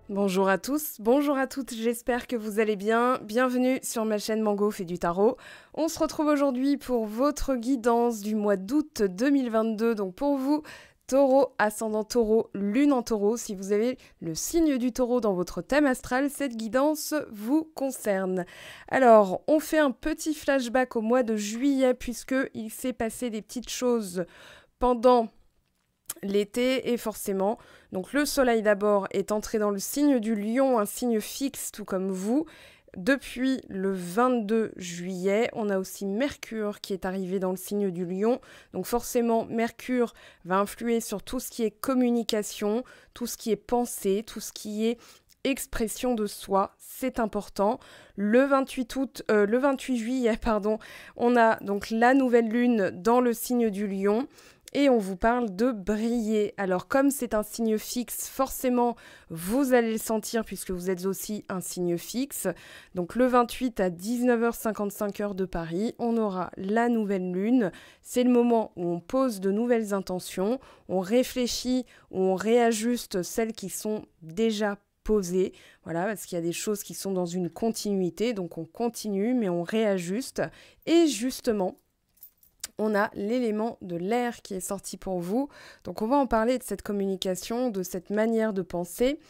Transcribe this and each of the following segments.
Bonjour à tous, bonjour à toutes, j'espère que vous allez bien. Bienvenue sur ma chaîne Mango fait du tarot. On se retrouve aujourd'hui pour votre guidance du mois d'août 2022. Donc pour vous, taureau, ascendant taureau, lune en taureau, si vous avez le signe du taureau dans votre thème astral, cette guidance vous concerne. Alors, on fait un petit flashback au mois de juillet puisqu'il s'est passé des petites choses pendant l'été et forcément, donc le soleil d'abord est entré dans le signe du lion, un signe fixe tout comme vous. Depuis le 22 juillet, on a aussi Mercure qui est arrivé dans le signe du lion. Donc forcément, Mercure va influer sur tout ce qui est communication, tout ce qui est pensée, tout ce qui est expression de soi, c'est important. Le 28 juillet, on a donc la nouvelle lune dans le signe du lion. Et on vous parle de briller. Alors comme c'est un signe fixe, forcément, vous allez le sentir puisque vous êtes aussi un signe fixe. Donc le 28 à 19h55 heure de Paris, on aura la nouvelle lune. C'est le moment où on pose de nouvelles intentions, on réfléchit, on réajuste celles qui sont déjà posées. Voilà, parce qu'il y a des choses qui sont dans une continuité, donc on continue, mais on réajuste. Et justement, on a l'élément de l'air qui est sorti pour vous. Donc on va en parler de cette communication, de cette manière de penser.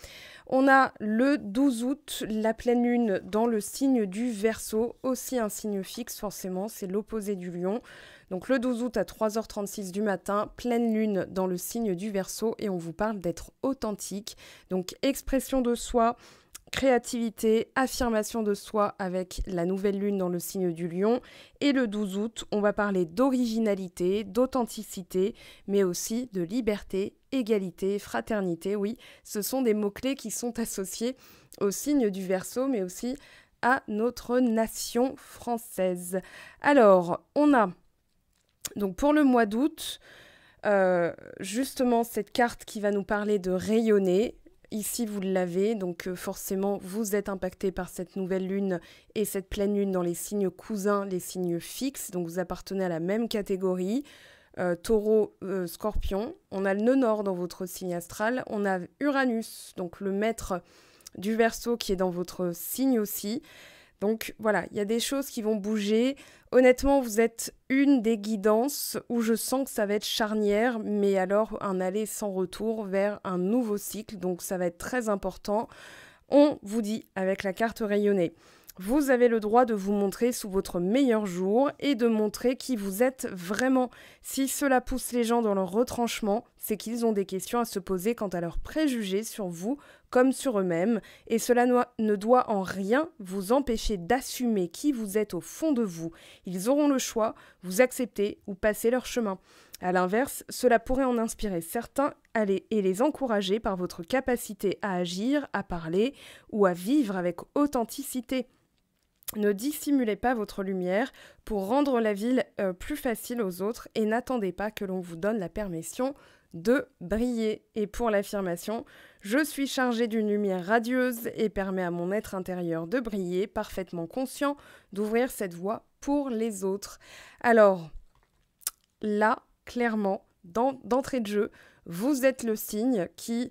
On a le 12 août, la pleine lune dans le signe du Verseau, aussi un signe fixe forcément, c'est l'opposé du lion. Donc le 12 août à 3h36 du matin, pleine lune dans le signe du Verseau et on vous parle d'être authentique. Donc expression de soi, créativité, affirmation de soi avec la nouvelle lune dans le signe du lion. Et le 12 août, on va parler d'originalité, d'authenticité, mais aussi de liberté, égalité, fraternité. Oui, ce sont des mots-clés qui sont associés au signe du Verseau, mais aussi à notre nation française. Alors, on a donc pour le mois d'août, justement cette carte qui va nous parler de rayonner. Ici, vous l'avez, donc forcément, vous êtes impacté par cette nouvelle lune et cette pleine lune dans les signes cousins, les signes fixes, donc vous appartenez à la même catégorie. Taureau, Scorpion. On a le nœud nord dans votre signe astral. On a Uranus, donc le maître du Verseau qui est dans votre signe aussi. Donc voilà, il y a des choses qui vont bouger. Honnêtement, vous êtes une des guidances où je sens que ça va être charnière, mais alors un aller sans retour vers un nouveau cycle. Donc ça va être très important. On vous dit avec la carte rayonnée. Vous avez le droit de vous montrer sous votre meilleur jour et de montrer qui vous êtes vraiment. Si cela pousse les gens dans leur retranchement, c'est qu'ils ont des questions à se poser quant à leurs préjugés sur vous comme sur eux-mêmes, et cela ne doit en rien vous empêcher d'assumer qui vous êtes au fond de vous. Ils auront le choix, vous accepter ou passer leur chemin. A l'inverse, cela pourrait en inspirer certains et les encourager par votre capacité à agir, à parler ou à vivre avec authenticité. Ne dissimulez pas votre lumière pour rendre la vie plus facile aux autres et n'attendez pas que l'on vous donne la permission de briller. Et pour l'affirmation, je suis chargée d'une lumière radieuse et permet à mon être intérieur de briller, parfaitement conscient d'ouvrir cette voie pour les autres. Alors, là, clairement, d'entrée de jeu, vous êtes le signe qui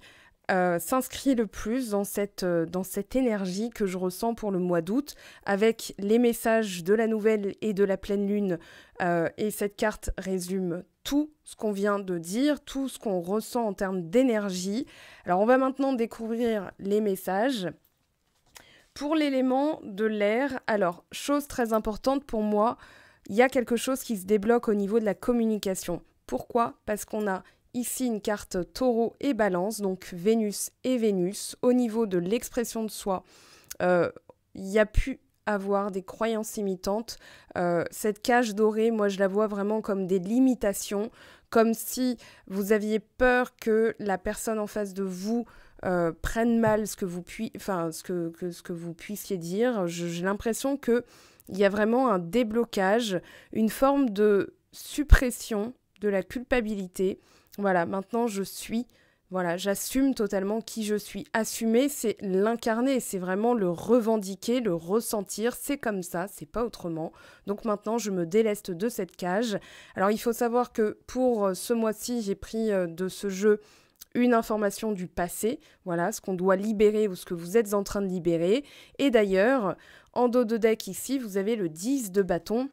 s'inscrit le plus dans cette énergie que je ressens pour le mois d'août, avec les messages de la nouvelle et de la pleine lune. Et cette carte résume tout ce qu'on vient de dire, tout ce qu'on ressent en termes d'énergie. Alors on va maintenant découvrir les messages. Pour l'élément de l'air, alors, chose très importante pour moi, il y a quelque chose qui se débloque au niveau de la communication. Pourquoi ? Parce qu'on a ici une carte taureau et balance, donc Vénus et Vénus. Au niveau de l'expression de soi, il y a pu avoir des croyances imitantes. Cette cage dorée, moi je la vois vraiment comme des limitations, comme si vous aviez peur que la personne en face de vous prenne mal ce que vous puissiez dire. J'ai l'impression qu'il y a vraiment un déblocage, une forme de suppression de la culpabilité. Voilà, maintenant je suis, voilà, j'assume totalement qui je suis. Assumer, c'est l'incarner, c'est vraiment le revendiquer, le ressentir, c'est comme ça, c'est pas autrement. Donc maintenant, je me déleste de cette cage. Alors il faut savoir que pour ce mois-ci, j'ai pris de ce jeu une information du passé, voilà, ce qu'on doit libérer ou ce que vous êtes en train de libérer. Et d'ailleurs, en dos de deck ici, vous avez le 10 de bâton.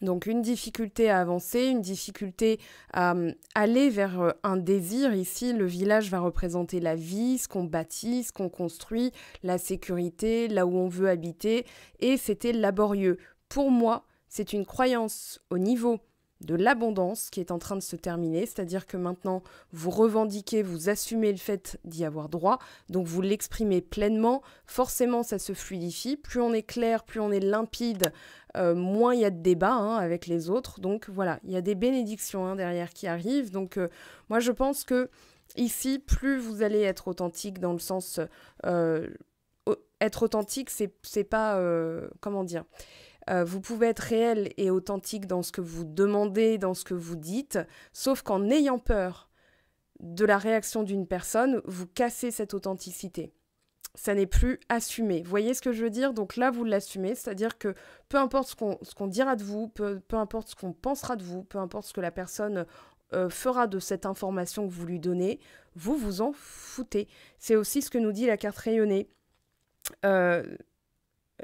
Donc une difficulté à avancer, une difficulté à aller vers un désir. Ici, le village va représenter la vie, ce qu'on bâtit, ce qu'on construit, la sécurité, là où on veut habiter. Et c'était laborieux. Pour moi, c'est une croyance au niveau de l'abondance qui est en train de se terminer, c'est-à-dire que maintenant, vous revendiquez, vous assumez le fait d'y avoir droit, donc vous l'exprimez pleinement, forcément ça se fluidifie, plus on est clair, plus on est limpide, moins il y a de débat avec les autres, donc voilà, il y a des bénédictions derrière qui arrivent, donc moi je pense que ici, plus vous allez être authentique dans le sens... être authentique, c'est pas... comment dire ? Vous pouvez être réel et authentique dans ce que vous demandez, dans ce que vous dites, sauf qu'en ayant peur de la réaction d'une personne, vous cassez cette authenticité. Ça n'est plus assumé. Vous voyez ce que je veux dire ? Donc là, vous l'assumez, c'est-à-dire que peu importe ce qu'on dira de vous, peu importe ce qu'on pensera de vous, peu importe ce que la personne fera de cette information que vous lui donnez, vous vous en foutez. C'est aussi ce que nous dit la carte rayonnée.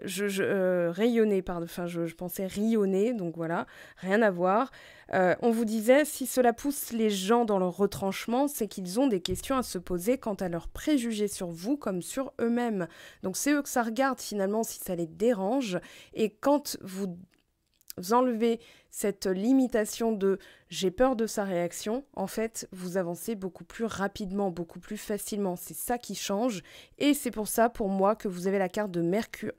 Rayonner, pardon, enfin je pensais rayonner, donc voilà, rien à voir. On vous disait, si cela pousse les gens dans leur retranchement, c'est qu'ils ont des questions à se poser quant à leurs préjugés sur vous comme sur eux-mêmes. Donc c'est eux que ça regarde finalement si ça les dérange. Et quand vous enlevez cette limitation de j'ai peur de sa réaction, en fait, vous avancez beaucoup plus rapidement, beaucoup plus facilement. C'est ça qui change. Et c'est pour ça, pour moi, que vous avez la carte de Mercure,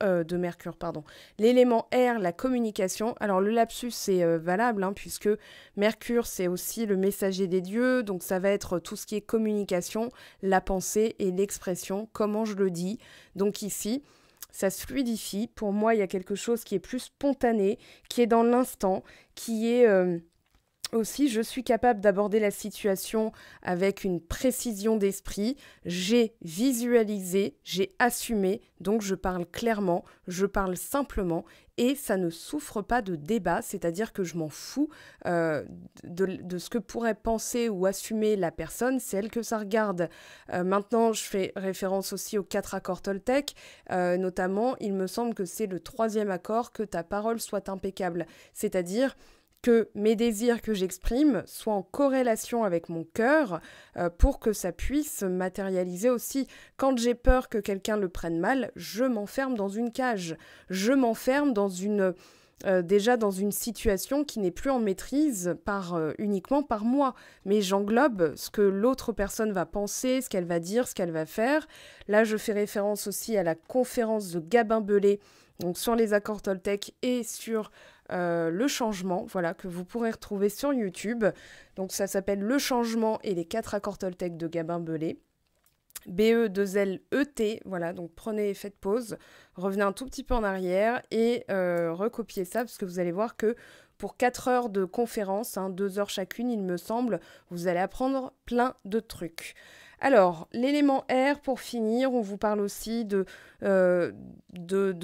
l'élément R, la communication. Alors, le lapsus, c'est valable, puisque Mercure, c'est aussi le messager des dieux. Donc, ça va être tout ce qui est communication, la pensée et l'expression, comment je le dis. Donc, ici... ça se fluidifie. Pour moi, il y a quelque chose qui est plus spontané, qui est dans l'instant, qui est aussi, je suis capable d'aborder la situation avec une précision d'esprit. J'ai visualisé, j'ai assumé, donc je parle clairement, je parle simplement et ça ne souffre pas de débat, c'est-à-dire que je m'en fous de ce que pourrait penser ou assumer la personne, c'est elle que ça regarde. Maintenant, je fais référence aussi aux 4 accords Toltec, notamment, il me semble que c'est le 3e accord, que ta parole soit impeccable, c'est-à-dire que mes désirs que j'exprime soient en corrélation avec mon cœur pour que ça puisse matérialiser aussi. Quand j'ai peur que quelqu'un le prenne mal, je m'enferme dans une cage. Je m'enferme dans déjà dans une situation qui n'est plus en maîtrise uniquement par moi. Mais j'englobe ce que l'autre personne va penser, ce qu'elle va dire, ce qu'elle va faire. Là, je fais référence aussi à la conférence de Gabin Belé, donc sur les accords Toltec et sur... le changement, voilà, que vous pourrez retrouver sur YouTube. Donc ça s'appelle Le changement et les 4 accords Toltec de Gabin Belé. B-E-2-L-E-T, voilà, donc prenez, faites pause, revenez un tout petit peu en arrière et recopiez ça parce que vous allez voir que pour 4 heures de conférence, 2 heures chacune, il me semble, vous allez apprendre plein de trucs. Alors, l'élément R, pour finir, on vous parle aussi de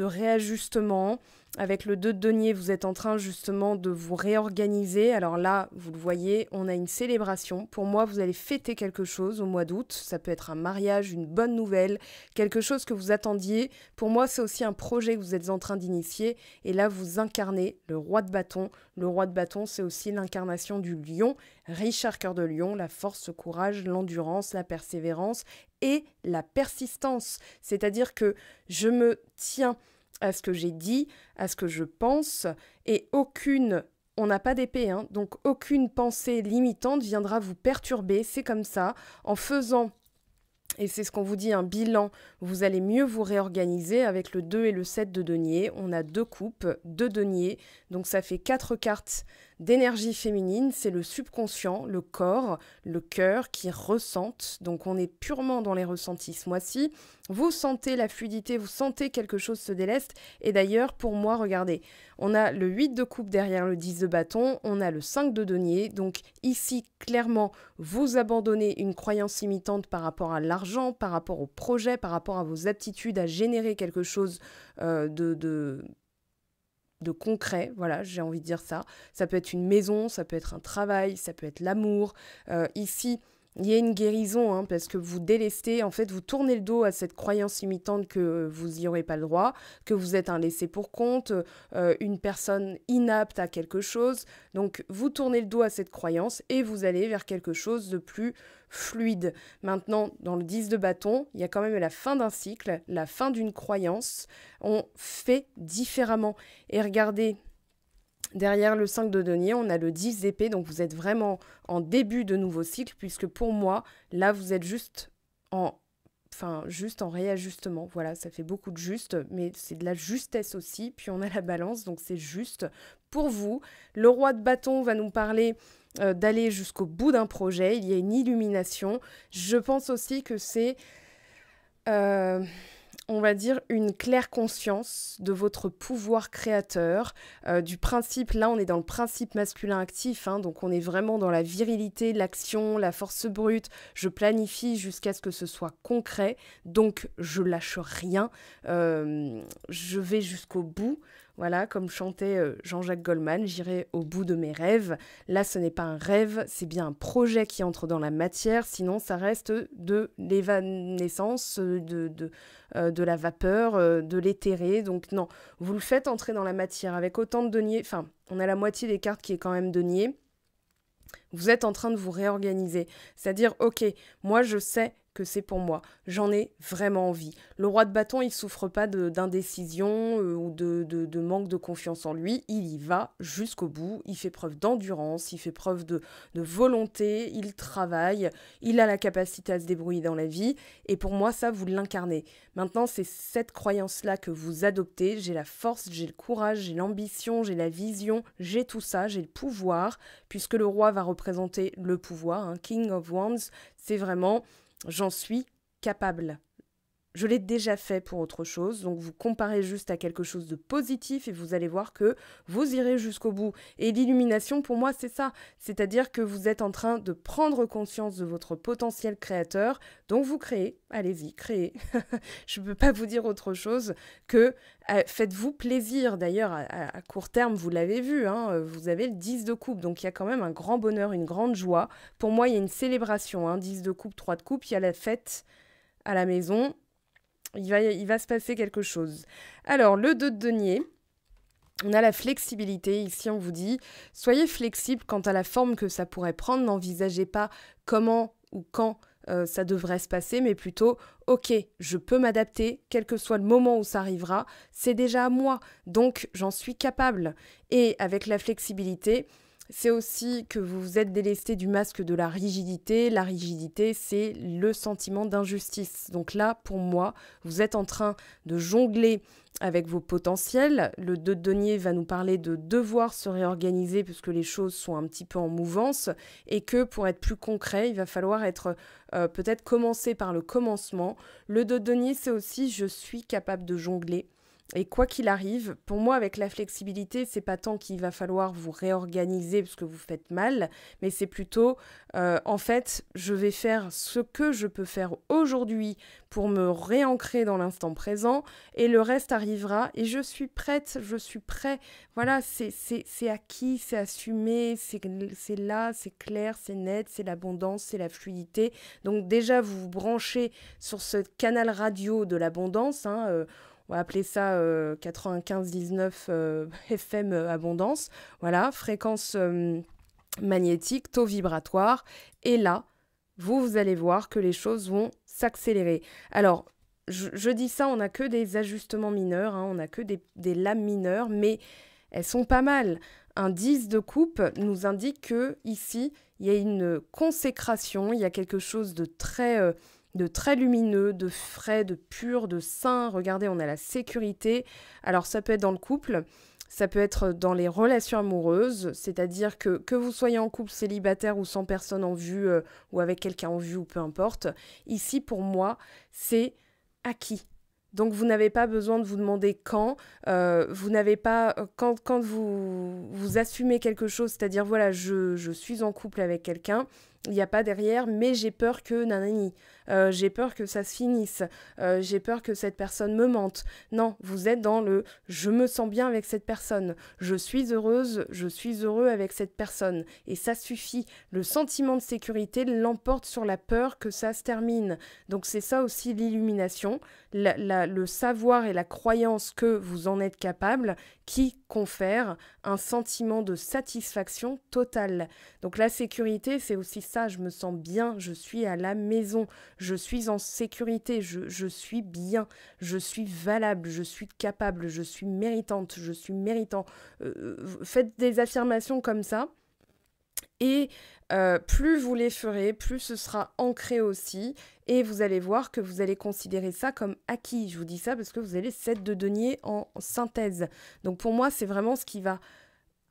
réajustement. Avec le 2 de denier, vous êtes en train justement de vous réorganiser. Alors là, vous le voyez, on a une célébration. Pour moi, vous allez fêter quelque chose au mois d'août. Ça peut être un mariage, une bonne nouvelle, quelque chose que vous attendiez. Pour moi, c'est aussi un projet que vous êtes en train d'initier. Et là, vous incarnez le roi de bâton. Le roi de bâton, c'est aussi l'incarnation du lion. Richard Cœur de Lion, la force, le courage, l'endurance, la persévérance et la persistance. C'est-à-dire que je me tiens à ce que j'ai dit, à ce que je pense, et on n'a pas d'épée, donc aucune pensée limitante viendra vous perturber, c'est comme ça, en faisant, et c'est ce qu'on vous dit, un bilan, vous allez mieux vous réorganiser avec le 2 et le 7 de denier, on a 2 coupes, 2 deniers, donc ça fait 4 cartes d'énergie féminine, c'est le subconscient, le corps, le cœur qui ressentent, donc on est purement dans les ressentis ce mois-ci. Vous sentez la fluidité, vous sentez quelque chose se déleste, et d'ailleurs pour moi, regardez, on a le 8 de coupe derrière le 10 de bâton, on a le 5 de denier, donc ici clairement vous abandonnez une croyance limitante par rapport à l'argent, par rapport au projet, par rapport à vos aptitudes à générer quelque chose de concret, voilà, j'ai envie de dire ça. Ça peut être une maison, ça peut être un travail, ça peut être l'amour. Ici, il y a une guérison, hein, parce que vous délestez, en fait, vous tournez le dos à cette croyance limitante que vous n'y aurez pas le droit, que vous êtes un laissé pour compte, une personne inapte à quelque chose. Donc, vous tournez le dos à cette croyance et vous allez vers quelque chose de plus fluide. Maintenant, dans le 10 de bâton, il y a quand même la fin d'un cycle, la fin d'une croyance. On fait différemment. Et regardez, derrière le 5 de denier, on a le 10 d'épée, donc vous êtes vraiment en début de nouveau cycle, puisque pour moi, là, vous êtes juste en réajustement. Voilà, ça fait beaucoup de juste, mais c'est de la justesse aussi. Puis on a la balance, donc c'est juste pour vous. Le roi de bâton va nous parler d'aller jusqu'au bout d'un projet. Il y a une illumination. Je pense aussi que c'est... on va dire, une claire conscience de votre pouvoir créateur, du principe, là on est dans le principe masculin actif, hein, donc on est vraiment dans la virilité, l'action, la force brute, je planifie jusqu'à ce que ce soit concret, donc je lâche rien, je vais jusqu'au bout. Voilà, comme chantait Jean-Jacques Goldman, j'irai au bout de mes rêves. Là, ce n'est pas un rêve, c'est bien un projet qui entre dans la matière, sinon ça reste de l'évanescence, de la vapeur, de l'éthéré. Donc non, vous le faites entrer dans la matière avec autant de deniers. Enfin, on a la moitié des cartes qui est quand même denier. Vous êtes en train de vous réorganiser. C'est-à-dire, ok, moi je sais que c'est pour moi. J'en ai vraiment envie. Le roi de bâton, il souffre pas d'indécision ou de manque de confiance en lui. Il y va jusqu'au bout. Il fait preuve d'endurance, il fait preuve de volonté, il travaille, il a la capacité à se débrouiller dans la vie. Et pour moi, ça, vous l'incarnez. Maintenant, c'est cette croyance-là que vous adoptez. J'ai la force, j'ai le courage, j'ai l'ambition, j'ai la vision, j'ai tout ça, j'ai le pouvoir, puisque le roi va représenter le pouvoir. Hein. King of Wands, c'est vraiment... J'en suis capable. Je l'ai déjà fait pour autre chose, donc vous comparez juste à quelque chose de positif et vous allez voir que vous irez jusqu'au bout. Et l'illumination, pour moi, c'est ça. C'est-à-dire que vous êtes en train de prendre conscience de votre potentiel créateur, donc vous créez. Allez-y, créez. Je ne peux pas vous dire autre chose que faites-vous plaisir. D'ailleurs, à court terme, vous l'avez vu, hein, vous avez le 10 de coupe, donc il y a quand même un grand bonheur, une grande joie. Pour moi, il y a une célébration, hein, 10 de coupe, 3 de coupe, il y a la fête à la maison. Il va se passer quelque chose. Alors, le 2 de denier, on a la flexibilité. Ici, on vous dit, soyez flexible quant à la forme que ça pourrait prendre. N'envisagez pas comment ou quand ça devrait se passer, mais plutôt, ok, je peux m'adapter, quel que soit le moment où ça arrivera, c'est déjà à moi, donc j'en suis capable. Et avec la flexibilité, c'est aussi que vous vous êtes délesté du masque de la rigidité. La rigidité, c'est le sentiment d'injustice. Donc là, pour moi, vous êtes en train de jongler avec vos potentiels. Le 2 de denier va nous parler de devoir se réorganiser puisque les choses sont un petit peu en mouvance et que pour être plus concret, il va falloir être peut-être commencer par le commencement. Le 2 de denier, c'est aussi je suis capable de jongler. Et quoi qu'il arrive, pour moi, avec la flexibilité, c'est pas tant qu'il va falloir vous réorganiser parce que vous faites mal, mais c'est plutôt, en fait, je vais faire ce que je peux faire aujourd'hui pour me réancrer dans l'instant présent et le reste arrivera et je suis prête, je suis prêt. Voilà, c'est acquis, c'est assumé, c'est là, c'est clair, c'est net, c'est l'abondance, c'est la fluidité. Donc déjà, vous vous branchez sur ce canal radio de l'abondance, hein, on va appeler ça 95-19 FM abondance. Voilà, fréquence magnétique, taux vibratoire. Et là, vous allez voir que les choses vont s'accélérer. Alors, je dis ça, on n'a que des ajustements mineurs, hein, on n'a que des lames mineures, mais elles sont pas mal. Un 10 de coupe nous indique que ici, il y a une consécration, il y a quelque chose de très lumineux, de frais, de pur, de sain. Regardez, on a la sécurité. Alors, ça peut être dans le couple, ça peut être dans les relations amoureuses, c'est-à-dire que vous soyez en couple célibataire ou sans personne en vue, ou avec quelqu'un en vue, ou peu importe. Ici, pour moi, c'est acquis. Donc, vous n'avez pas besoin de vous demander quand. Vous n'avez pas... Quand vous assumez quelque chose, c'est-à-dire, voilà, je suis en couple avec quelqu'un, Il n'y a pas derrière, mais j'ai peur que nanani, j'ai peur que ça se finisse, j'ai peur que cette personne me mente. Non, vous êtes dans le je me sens bien avec cette personne, je suis heureuse, je suis heureux avec cette personne. Et ça suffit. Le sentiment de sécurité l'emporte sur la peur que ça se termine. Donc c'est ça aussi l'illumination, le savoir et la croyance que vous en êtes capable qui confère un sentiment de satisfaction totale. Donc la sécurité, c'est aussi ça, je me sens bien, je suis à la maison, je suis en sécurité, je suis bien, je suis valable, je suis capable, je suis méritante, je suis méritant. Faites des affirmations comme ça. Et plus vous les ferez, plus ce sera ancré aussi. Et vous allez voir que vous allez considérer ça comme acquis. Je vous dis ça parce que vous avez 7 de denier en synthèse. Donc pour moi, c'est vraiment ce qui va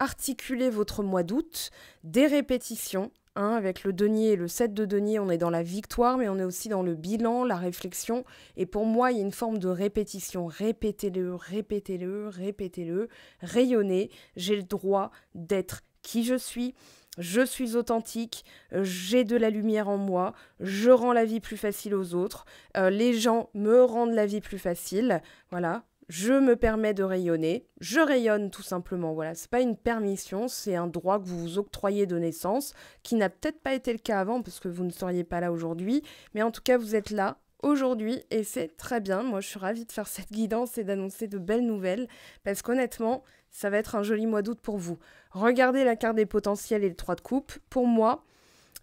articuler votre mois d'août. Des répétitions. Avec le denier et le 7 de denier, on est dans la victoire, mais on est aussi dans le bilan, la réflexion. Et pour moi, il y a une forme de répétition. Répétez-le, répétez-le, répétez-le. Rayonnez. J'ai le droit d'être qui je suis authentique, j'ai de la lumière en moi, je rends la vie plus facile aux autres, les gens me rendent la vie plus facile, voilà, je me permets de rayonner, je rayonne tout simplement, voilà, c'est pas une permission, c'est un droit que vous vous octroyez de naissance, qui n'a peut-être pas été le cas avant, parce que vous ne seriez pas là aujourd'hui, mais en tout cas vous êtes là aujourd'hui, et c'est très bien, moi je suis ravie de faire cette guidance et d'annoncer de belles nouvelles, parce qu'honnêtement, ça va être un joli mois d'août pour vous. Regardez la carte des potentiels et les 3 de coupe. Pour moi,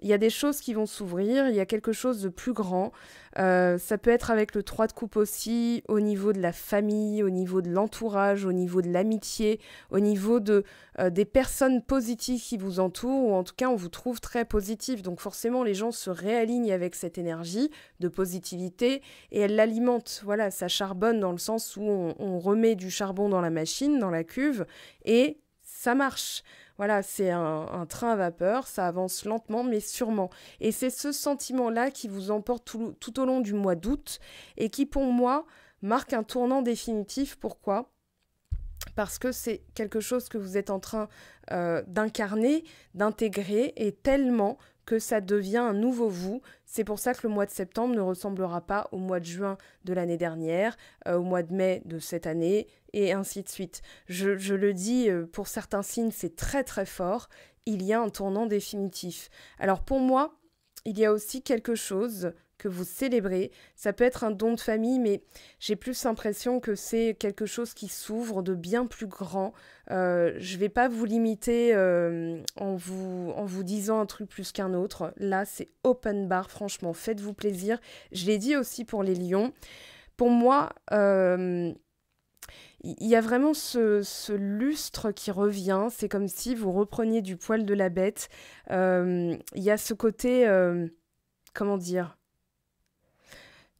il y a des choses qui vont s'ouvrir, il y a quelque chose de plus grand. Ça peut être avec le 3 de coupe aussi, au niveau de la famille, au niveau de l'entourage, au niveau de l'amitié, au niveau des personnes positives qui vous entourent, ou en tout cas, on vous trouve très positif. Donc forcément, les gens se réalignent avec cette énergie de positivité et elle l'alimente. Voilà, ça charbonne dans le sens où on remet du charbon dans la machine, dans la cuve, et ça marche. Voilà, c'est un train à vapeur, ça avance lentement mais sûrement. Et c'est ce sentiment-là qui vous emporte tout au long du mois d'août et qui, pour moi, marque un tournant définitif. Pourquoi ? Parce que c'est quelque chose que vous êtes en train d'incarner, d'intégrer, et tellement que ça devient un nouveau vous. C'est pour ça que le mois de septembre ne ressemblera pas au mois de juin de l'année dernière, au mois de mai de cette année, et ainsi de suite. Je le dis, pour certains signes, c'est très très fort. Il y a un tournant définitif. Alors pour moi, il y a aussi quelque chose que vous célébrez. Ça peut être un don de famille, mais j'ai plus l'impression que c'est quelque chose qui s'ouvre de bien plus grand. Je vais pas vous limiter en vous disant un truc plus qu'un autre. Là, c'est open bar, franchement, faites-vous plaisir. Je l'ai dit aussi pour les lions. Pour moi, il y a vraiment ce lustre qui revient. C'est comme si vous repreniez du poil de la bête. Il y a ce côté... comment dire ?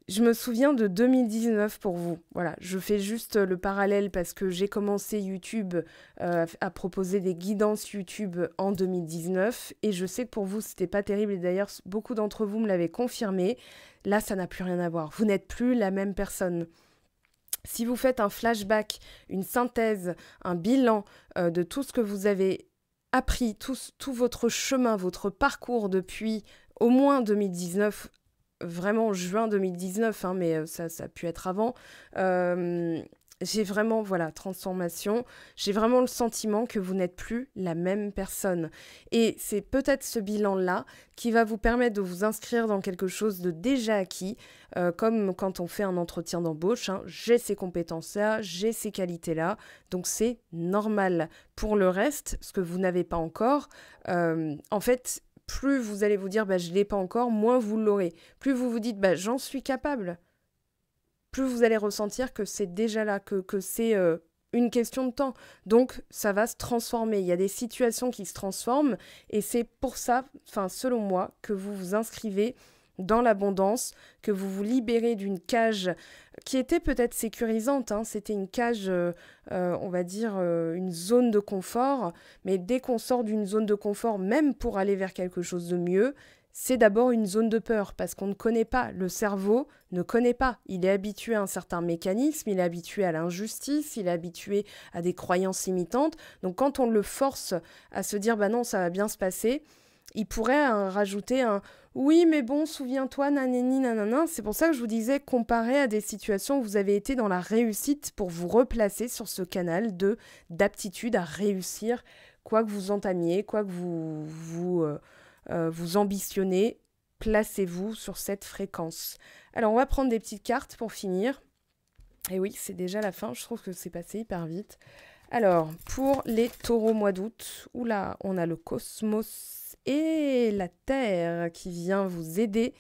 Je me souviens de 2019 pour vous. Voilà, je fais juste le parallèle parce que j'ai commencé YouTube à proposer des guidances YouTube en 2019 et je sais que pour vous, c'était pas terrible et d'ailleurs, beaucoup d'entre vous me l'avaient confirmé. Là, ça n'a plus rien à voir. Vous n'êtes plus la même personne. Si vous faites un flashback, une synthèse, un bilan de tout ce que vous avez appris, tout votre chemin, votre parcours depuis au moins 2019, vraiment juin 2019, hein, mais ça a pu être avant, j'ai vraiment, voilà, transformation, j'ai vraiment le sentiment que vous n'êtes plus la même personne. Et c'est peut-être ce bilan-là qui va vous permettre de vous inscrire dans quelque chose de déjà acquis, comme quand on fait un entretien d'embauche, hein, j'ai ces compétences-là, j'ai ces qualités-là, donc c'est normal. Pour le reste, ce que vous n'avez pas encore, en fait, plus vous allez vous dire je ne l'ai pas encore, moins vous l'aurez. Plus vous vous dites j'en suis capable, plus vous allez ressentir que c'est déjà là, que c'est une question de temps. Donc ça va se transformer. Il y a des situations qui se transforment et c'est pour ça, selon moi, que vous vous inscrivez dans l'abondance, que vous vous libérez d'une cage qui était peut-être sécurisante, hein. C'était une cage, on va dire, une zone de confort, mais dès qu'on sort d'une zone de confort, même pour aller vers quelque chose de mieux, c'est d'abord une zone de peur, parce qu'on ne connaît pas, le cerveau ne connaît pas, il est habitué à un certain mécanisme, il est habitué à l'injustice, il est habitué à des croyances limitantes, donc quand on le force à se dire non, ça va bien se passer, il pourrait rajouter un oui, mais bon, souviens-toi, nanani, nanana. C'est pour ça que je vous disais, comparé à des situations où vous avez été dans la réussite pour vous replacer sur ce canal d'aptitude à réussir, quoi que vous entamiez, quoi que vous ambitionnez, placez-vous sur cette fréquence. Alors, on va prendre des petites cartes pour finir. Et oui, c'est déjà la fin, je trouve que c'est passé hyper vite. Alors, pour les taureaux mois d'août, oula, on a le cosmos et la Terre qui vient vous aider.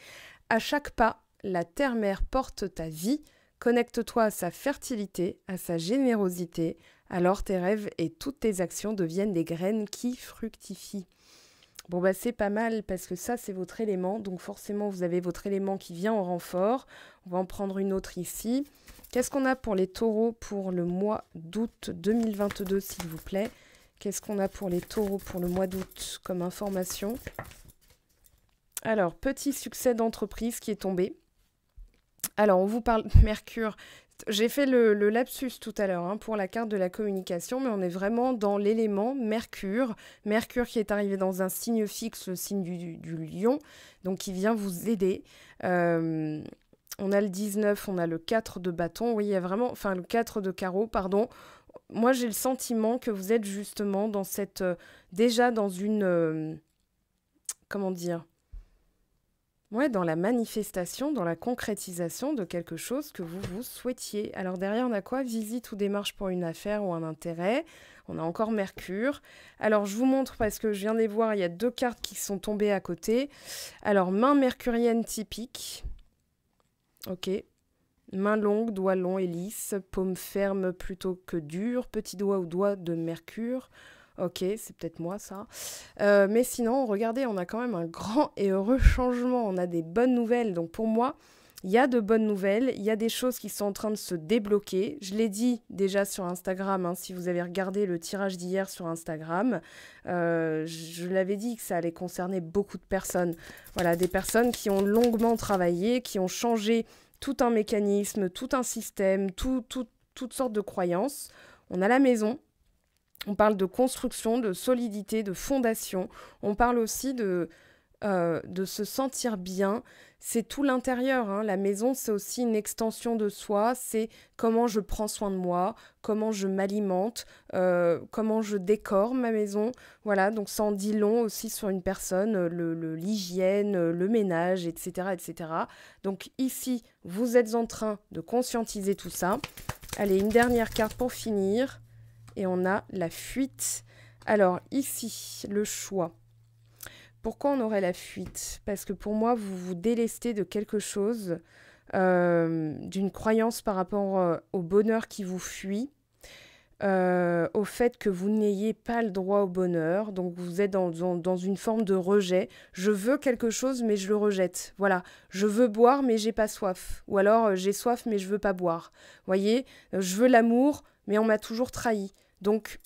À chaque pas, la Terre-Mère porte ta vie. Connecte-toi à sa fertilité, à sa générosité. Alors tes rêves et toutes tes actions deviennent des graines qui fructifient. Bon bah c'est pas mal parce que ça c'est votre élément. Donc forcément vous avez votre élément qui vient en renfort. On va en prendre une autre ici. Qu'est-ce qu'on a pour les taureaux pour le mois d'août 2022 s'il vous plaît? Qu'est-ce qu'on a pour les taureaux pour le mois d'août comme information? Alors, petit succès d'entreprise qui est tombé. Alors, on vous parle de Mercure. J'ai fait le lapsus tout à l'heure pour la carte de la communication, mais on est vraiment dans l'élément Mercure. Mercure qui est arrivé dans un signe fixe, le signe du lion, donc qui vient vous aider. On a le 19, on a le 4 de bâton. Oui, il y a vraiment... Enfin, le 4 de carreau, pardon. Moi, j'ai le sentiment que vous êtes justement dans cette... déjà dans une... comment dire? Ouais, dans la manifestation, dans la concrétisation de quelque chose que vous souhaitiez. Alors derrière, on a quoi? Visite ou démarche pour une affaire ou un intérêt. On a encore Mercure. Alors, je vous montre parce que je viens de les voir, il y a 2 cartes qui sont tombées à côté. Alors, main mercurienne typique. Ok. Main longue, doigt long et lisse, paume ferme plutôt que dure, petit doigt ou doigt de Mercure. Ok, c'est peut-être moi ça. Mais sinon, regardez, on a quand même un grand et heureux changement. On a des bonnes nouvelles. Donc pour moi, il y a de bonnes nouvelles. Il y a des choses qui sont en train de se débloquer. Je l'ai dit déjà sur Instagram, si vous avez regardé le tirage d'hier sur Instagram. Je l'avais dit que ça allait concerner beaucoup de personnes. Voilà, des personnes qui ont longuement travaillé, qui ont changé tout un mécanisme, tout un système, toutes sortes de croyances. On a la maison. On parle de construction, de solidité, de fondation. On parle aussi de se sentir bien. C'est tout l'intérieur. La maison, c'est aussi une extension de soi. C'est comment je prends soin de moi, comment je m'alimente, comment je décore ma maison. Voilà, donc ça en dit long aussi sur une personne, l'hygiène, le ménage, etc., etc. Donc ici, vous êtes en train de conscientiser tout ça. Allez, une dernière carte pour finir. Et on a la fuite. Alors ici, le choix. Pourquoi on aurait la fuite? Parce que pour moi, vous vous délestez de quelque chose, d'une croyance par rapport au bonheur qui vous fuit, au fait que vous n'ayez pas le droit au bonheur. Donc vous êtes dans une forme de rejet. Je veux quelque chose, mais je le rejette. Voilà. Je veux boire, mais j'ai pas soif. Ou alors, j'ai soif, mais je veux pas boire. Voyez, je veux l'amour, mais on m'a toujours trahi. Donc,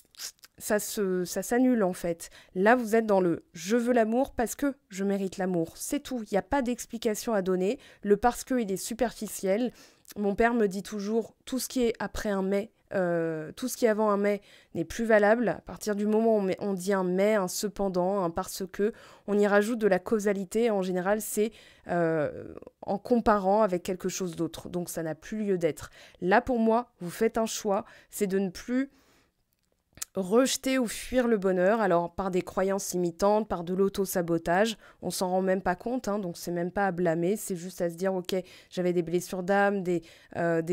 ça s'annule en fait. Là, vous êtes dans le « je veux l'amour parce que je mérite l'amour ». C'est tout. Il n'y a pas d'explication à donner. Le parce que, il est superficiel. Mon père me dit toujours « tout ce qui est après un mais, tout ce qui est avant un mais n'est plus valable ». À partir du moment où on dit un mais, un cependant, un parce que, on y rajoute de la causalité. En général, c'est en comparant avec quelque chose d'autre. Donc, ça n'a plus lieu d'être. Là, pour moi, vous faites un choix, c'est de ne plus rejeter ou fuir le bonheur, alors par des croyances limitantes, par de l'auto-sabotage, on s'en rend même pas compte, donc c'est même pas à blâmer, c'est juste à se dire ok, j'avais des blessures d'âme, des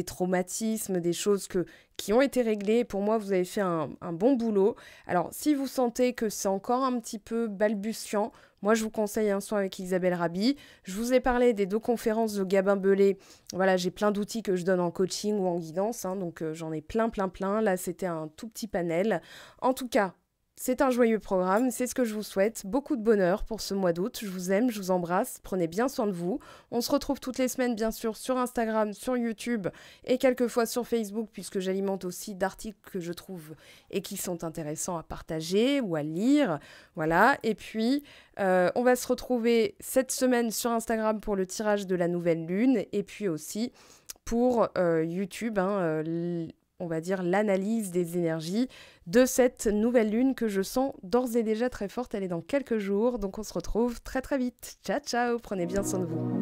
traumatismes, des choses qui ont été réglées. Pour moi, vous avez fait un bon boulot. Alors, si vous sentez que c'est encore un petit peu balbutiant, moi, je vous conseille un soin avec Isabelle Rabi. Je vous ai parlé des 2 conférences de Gabin Belé. Voilà, j'ai plein d'outils que je donne en coaching ou en guidance, donc j'en ai plein. Là, c'était un tout petit panel. En tout cas, c'est un joyeux programme, c'est ce que je vous souhaite. Beaucoup de bonheur pour ce mois d'août. Je vous aime, je vous embrasse. Prenez bien soin de vous. On se retrouve toutes les semaines, bien sûr, sur Instagram, sur YouTube et quelquefois sur Facebook, puisque j'alimente aussi d'articles que je trouve et qui sont intéressants à partager ou à lire. Voilà. Et puis, on va se retrouver cette semaine sur Instagram pour le tirage de la nouvelle lune et puis aussi pour YouTube, on va dire, l'analyse des énergies de cette nouvelle lune que je sens d'ores et déjà très forte. Elle est dans quelques jours, donc on se retrouve très très vite. Ciao ciao, prenez bien soin de vous.